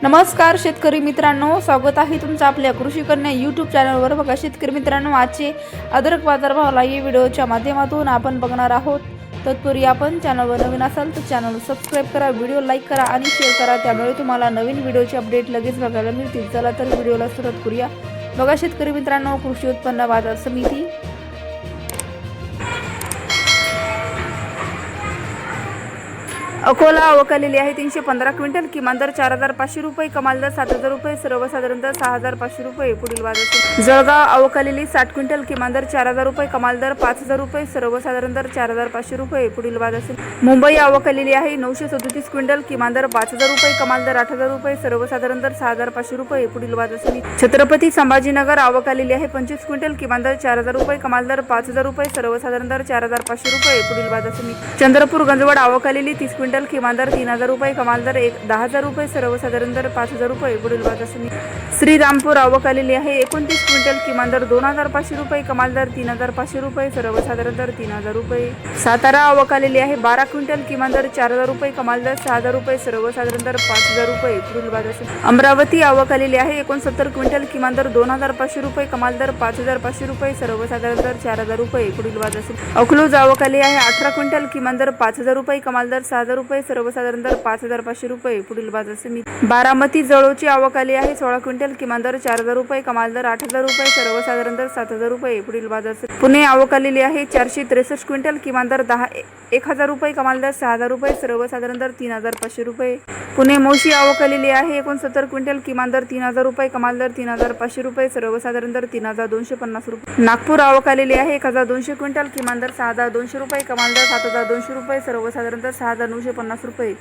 नमस्कार शेतकरी मित्रांनो, स्वागत आहे तुमचं आपल्या कृषी कन्या यूट्यूब चॅनलवर। बघा शेतकरी मित्रांनो, आजचे अद्रक बाजारभाव या व्हिडिओच्या माध्यमातून आपण बघणार आहोत। तत्पूर्वी आपण चॅनलवर नवीन असाल तर चॅनल सबस्क्राइब करा, व्हिडिओ लाईक करा आणि शेअर करा, त्यामुळे तुम्हाला नवीन व्हिडिओचे अपडेट लगेच बघायला मिळतील। चला तर व्हिडिओला सुरुवात करूया। बघा शेतकरी मित्रांनो, कृषी उत्पन्न बाजार समिती अकोला आवक आलेली आहे 315 क्विंटल, किमान दर 4500 रुपये, कमाल दर 7000 रुपये, सर्वसाधारण दर 6500 रुपये। पुढील बाजार जळगाव आवक आलेली 60 क्विंटल, किमान दर 4000 रुपये, कमाल दर 5000 रुपये, सर्वसाधारण दर 4500 रुपये। पुढील बाजार मुंबई आवक आलेली आहे 937 क्विंटल, किमान दर 5000 रुपये, कमाल दर 8000 रुपये, सर्वसाधारण दर 6500 रुपये। पुढील बाजार छत्रपती संभाजीनगर आवक आलेली आहे 25 क्विंटल, किमान दर 4000 रुपये, कमाल दर 5000 रुपये, सर्वसाधारण दर 4500 रुपये। पुढील बाजार चंद्रपूर गंजवड आवक आलेली 30 क्विंटल, किमान दर 3000 रुपये, कमाल दर 10000 रुपये, सर्वसाधारण दर 5000 रुपये। पुढील बाजार श्रीरामपूर आवक आलेली आहे 29 क्विंटल, किमान दर 2500 रुपये, कमाल दर 3500 रुपये, सर्वसाधारण दर 3000 रुपये। सातारा आवक आलेली आहे 12 क्विंटल, किमान दर 4000 रुपये, कमाल दर 6000 रुपये, सर्वसाधारण दर 5000 रुपये। पुढील बाजार अमरावती आवक आलेली आहे 69 क्विंटल, किमान दर 2500 रुपये, कमाल दर 5500 रुपये, सर्वसाधारण दर 4000 रुपये। पुढील बाजार अकलूज आवक आली आहे 18 क्विंटल, किमान दर 5000 रुपये, कमाल दर 6000 रुपये, सर्वसाधारण दर 5500 रुपये। पुढील बाजार समिती बारामती जळोची आवक आली आहे 16 क्विंटल, किमान दर 4000 रुपये, कमाल दर 8000 रुपये, सर्वसाधारण दर 7000 रुपये। पुढील बाजार पुणे आवक आलेली आहे 463 क्विंटल, किमान दर 1000 रुपये, कमाल दर 6000 रुपये, सर्वसाधारण दर 3500 रुपये। पुणे मोशी आवक आलेली आहे 69 क्विंटल, किमान दर 3000 रुपये, कमाल दर 3500 रुपये, सर्वसाधारण दर 3250 रुपये। नागपूर आवक आलेली आहे 1200 क्विंटल, किमान दर 6200 रुपये, कमाल दर 7200 रुपये, सर्वसाधारण दर 6950 रुपये।